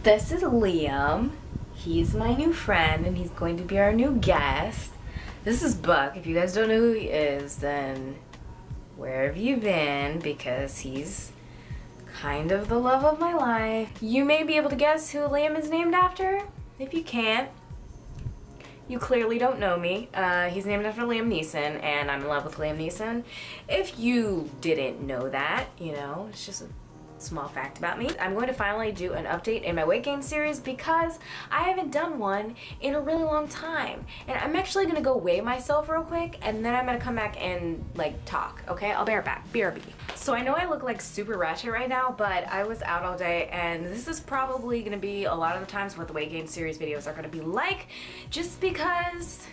This is Liam. He's my new friend and he's going to be our new guest. This is Buck. If you guys don't know who he is, then where have you been? Because he's kind of the love of my life. You may be able to guess who Liam is named after. If you can't, you clearly don't know me. He's named after Liam Neeson, and I'm in love with Liam Neeson. If you didn't know that, you know, it's just a small fact about me. I'm going to finally do an update in my weight gain series because I haven't done one in a really long time. And I'm actually gonna go weigh myself real quick and then I'm gonna come back and like talk, okay? I'll be right back, BRB. So I know I look like super ratchet right now, but I was out all day and this is probably gonna be a lot of the times what the weight gain series videos are gonna be like, just because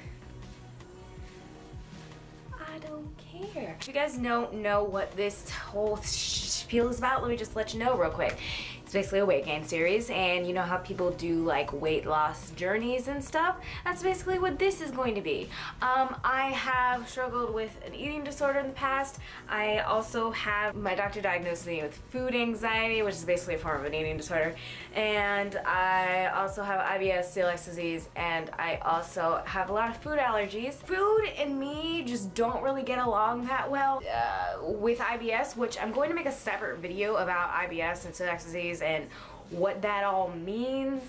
I don't care. If you guys don't know what this whole spiel is about, let me just let you know real quick. It's basically a weight gain series, and you know how people do like weight loss journeys and stuff? That's basically what this is going to be. I have struggled with an eating disorder in the past. I also have, my doctor diagnosed me with food anxiety, which is basically a form of an eating disorder, and I also have IBS, celiac disease, and I also have a lot of food allergies. Food and me just don't really get along that well with IBS, which I'm going to make a separate video about IBS and celiac disease and what that all means,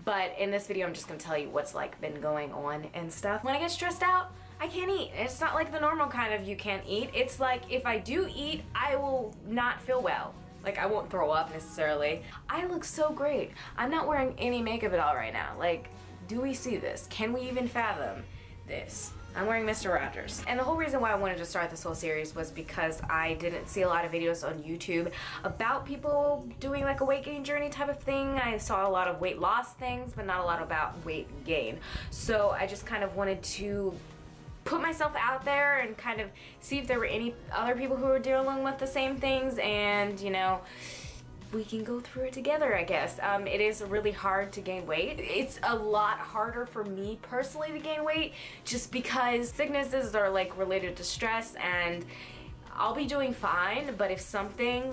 but in this video I'm just gonna tell you what's like been going on and stuff. When I get stressed out, I can't eat. It's not like the normal kind of you can't eat. It's like if I do eat, I will not feel well. Like I won't throw up necessarily. I look so great. I'm not wearing any makeup at all right now. Like, do we see this? Can we even fathom this? I'm wearing Mr. Rogers. And the whole reason why I wanted to start this whole series was because I didn't see a lot of videos on YouTube about people doing like a weight gain journey type of thing. I saw a lot of weight loss things, but not a lot about weight gain. So I just kind of wanted to put myself out there and kind of see if there were any other people who were dealing with the same things, and you know, we can go through it together, I guess. It is really hard to gain weight. It's a lot harder for me personally to gain weight just because sicknesses are like related to stress, and I'll be doing fine, but if something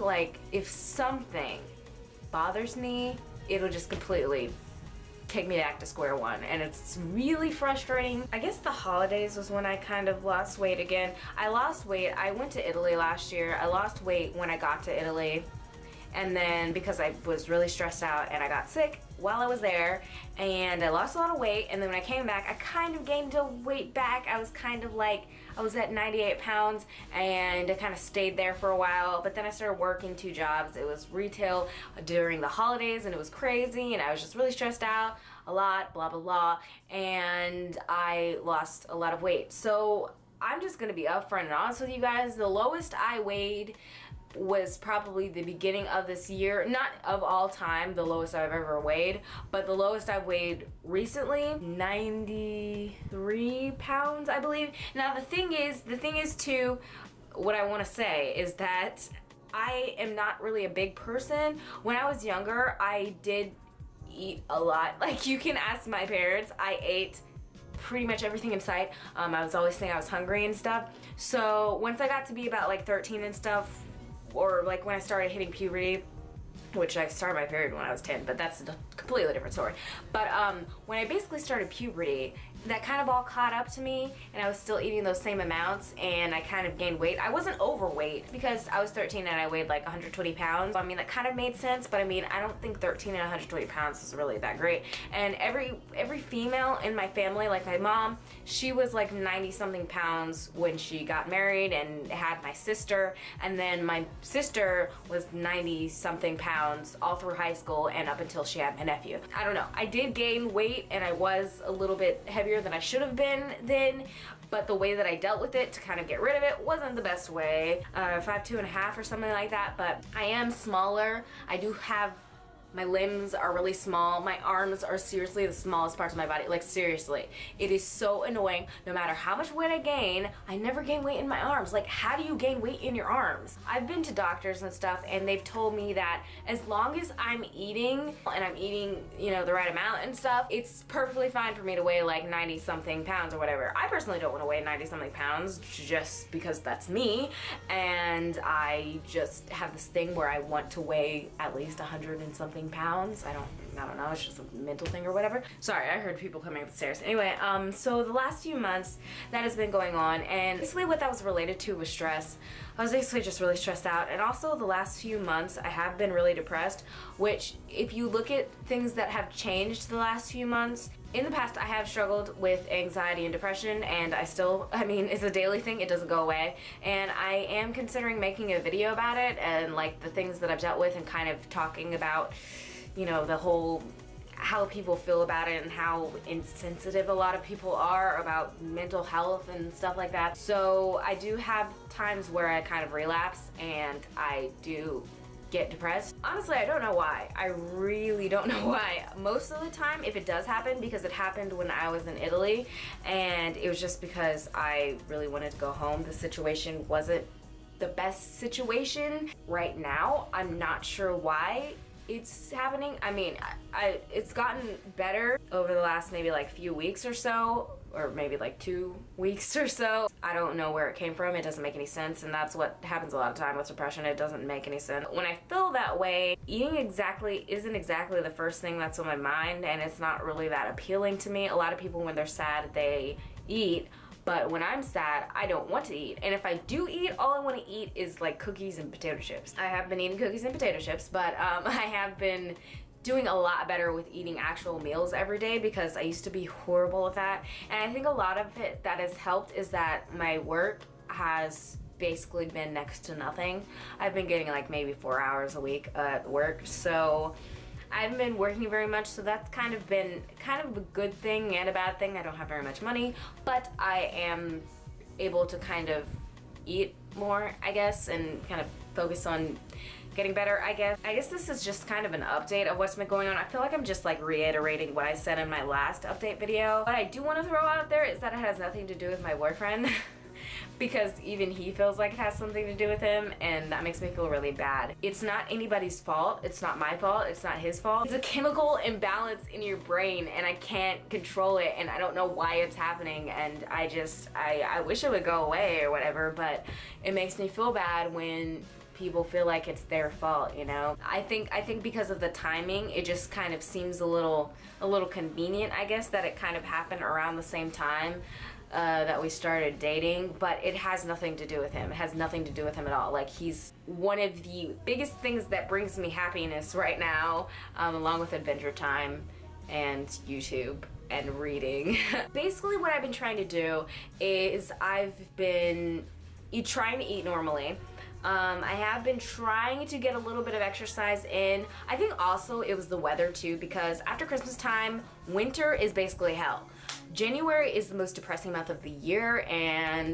bothers me, it'll just completely take me back to square one, and it's really frustrating. I guess the holidays was when I kind of lost weight again. I lost weight, I went to Italy last year. I lost weight when I got to Italy. And then because I was really stressed out and I got sick while I was there, and I lost a lot of weight, and then when I came back I kind of gained the weight back. I was kind of like, I was at 98 pounds and I kind of stayed there for a while, but then I started working 2 jobs. It was retail during the holidays and it was crazy, and I was just really stressed out a lot, blah blah blah, and I lost a lot of weight. So I'm just gonna be upfront and honest with you guys. The lowest I weighed was probably the beginning of this year. Not of all time the lowest I've ever weighed, but the lowest I've weighed recently, 93 pounds I believe. Now the thing is too, what I want to say is that I am not really a big person. When I was younger I did eat a lot. Like, you can ask my parents, I ate pretty much everything in sight. I was always saying I was hungry and stuff. So once I got to be about like 13 and stuff, or like when I started hitting puberty, which I started my period when I was 10, but that's a completely different story. But when I basically started puberty, that kind of all caught up to me, and I was still eating those same amounts, and I kind of gained weight. I wasn't overweight because I was 13 and I weighed like 120 pounds. I mean, that kind of made sense, but I mean, I don't think 13 and 120 pounds is really that great. And every female in my family, like my mom, she was like 90 something pounds when she got married and had my sister, and then my sister was 90 something pounds all through high school and up until she had my nephew. I don't know, I did gain weight and I was a little bit heavier than I should have been then, but the way that I dealt with it to kind of get rid of it wasn't the best way. 5'2.5" or something like that, but I am smaller. I do have, my limbs are really small. My arms are seriously the smallest parts of my body. Like, seriously. It is so annoying. No matter how much weight I gain, I never gain weight in my arms. Like, how do you gain weight in your arms? I've been to doctors and stuff, and they've told me that as long as I'm eating, and I'm eating, you know, the right amount and stuff, it's perfectly fine for me to weigh like 90 something pounds or whatever. I personally don't want to weigh 90 something pounds just because that's me, and I just have this thing where I want to weigh at least 100 and something pounds. I I don't know, it's just a mental thing or whatever. Sorry, I heard people coming up the stairs. Anyway, so the last few months that has been going on, and basically what that was related to was stress. I was basically just really stressed out, and also the last few months I have been really depressed, which if you look at things that have changed the last few months, in the past I have struggled with anxiety and depression, and I mean, it's a daily thing, it doesn't go away, and I am considering making a video about it and like the things that I've dealt with and kind of talking about, you know, the whole how people feel about it and how insensitive a lot of people are about mental health and stuff like that. So I do have times where I kind of relapse and I do get depressed. Honestly, I don't know why. I really don't know why. Most of the time, if it does happen, because it happened when I was in Italy, and it was just because I really wanted to go home. The situation wasn't the best situation. Right now, I'm not sure why it's happening. I mean, it's gotten better over the last maybe like few weeks or so, or maybe like 2 weeks or so. I don't know where it came from. It doesn't make any sense, and that's what happens a lot of time with depression. It doesn't make any sense. When I feel that way, eating isn't exactly the first thing that's on my mind, and it's not really that appealing to me. A lot of people, when they're sad, they eat. But when I'm sad, I don't want to eat. And if I do eat, all I want to eat is like cookies and potato chips. I have been eating cookies and potato chips, but I have been doing a lot better with eating actual meals every day, because I used to be horrible at that. And I think a lot of it that has helped is that my work has basically been next to nothing. I've been getting like maybe 4 hours a week at work, so I haven't been working very much, so that's kind of been a good thing and a bad thing. I don't have very much money, but I am able to kind of eat more, I guess, and kind of focus on getting better, I guess. I guess this is just kind of an update of what's been going on. I feel like I'm just like reiterating what I said in my last update video. What I do want to throw out there is that it has nothing to do with my boyfriend. Because even he feels like it has something to do with him, and that makes me feel really bad. It's not anybody's fault. It's not my fault. It's not his fault. It's a chemical imbalance in your brain, and I can't control it, and I don't know why it's happening, and I wish it would go away or whatever, but it makes me feel bad when people feel like it's their fault, you know? I think because of the timing, it just kind of seems a little convenient, I guess, that it kind of happened around the same time that we started dating, but it has nothing to do with him. It has nothing to do with him at all. Like, he's one of the biggest things that brings me happiness right now, along with Adventure Time and YouTube and reading. Basically, what I've been trying to do is I've been trying to eat normally. I have been trying to get a little bit of exercise in. I think also it was the weather too, because after Christmas time, winter is basically hell. January is the most depressing month of the year,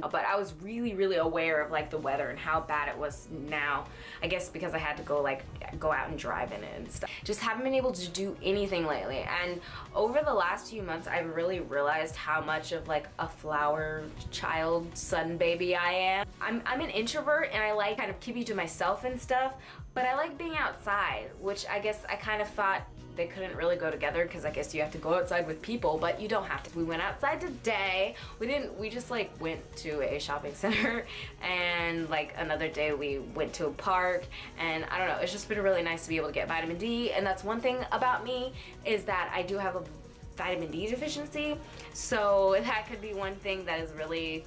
but I was really aware of like the weather and how bad it was now. I guess because I had to go out and drive in it and stuff. Just haven't been able to do anything lately, and over the last few months I've really realized how much of like a flower child son baby I am. I'm an introvert, and I like kind of keeping to myself and stuff, but I like being outside, which I guess I kind of thought they couldn't really go together, because I guess you have to go outside with people, but you don't have to. We went outside today. We just like went to a shopping center, and like another day we went to a park, and I don't know, it's just been really nice to be able to get vitamin D. And that's one thing about me, is that I do have a vitamin D deficiency, so that could be one thing that is really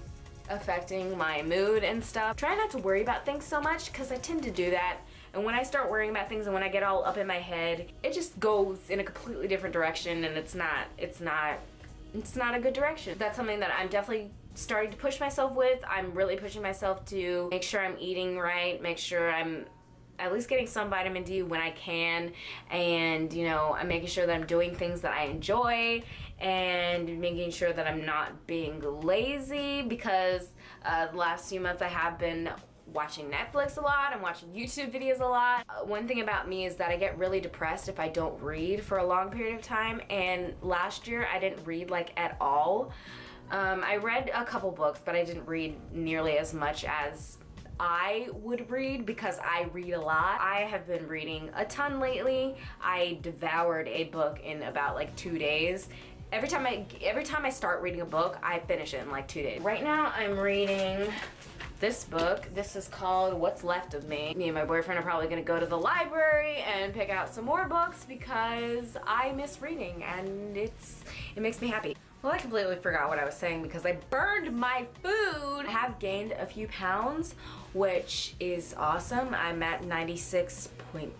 affecting my mood and stuff. Try not to worry about things so much, because I tend to do that. And when I start worrying about things and when I get all up in my head, it just goes in a completely different direction, and it's not a good direction. That's something that I'm definitely starting to push myself with. I'm really pushing myself to make sure I'm eating right, make sure I'm at least getting some vitamin D when I can, and you know, I'm making sure that I'm doing things that I enjoy, and making sure that I'm not being lazy, because the last few months I have been watching Netflix a lot. I'm watching YouTube videos a lot. One thing about me is that I get really depressed if I don't read for a long period of time, and last year I didn't read like at all. I read a couple books, but I didn't read nearly as much as I would read, because I read a lot. I have been reading a ton lately. I devoured a book in about like 2 days. Every time I start reading a book, I finish it in like 2 days. Right now I'm reading this book. This is called What's Left of Me. Me and my boyfriend are probably gonna go to the library and pick out some more books because I miss reading and it makes me happy. Well, I completely forgot what I was saying because I burned my food. I have gained a few pounds, which is awesome. I'm at 96.5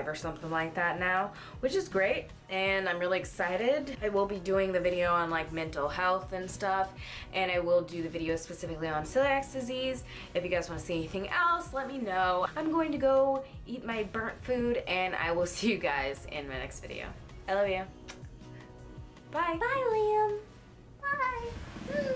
or something like that now, which is great, and I'm really excited. I will be doing the video on like mental health and stuff, and I will do the video specifically on celiac disease. If you guys want to see anything else, let me know. I'm going to go eat my burnt food, and I will see you guys in my next video. I love you. Bye. Bye, Liam. Bye.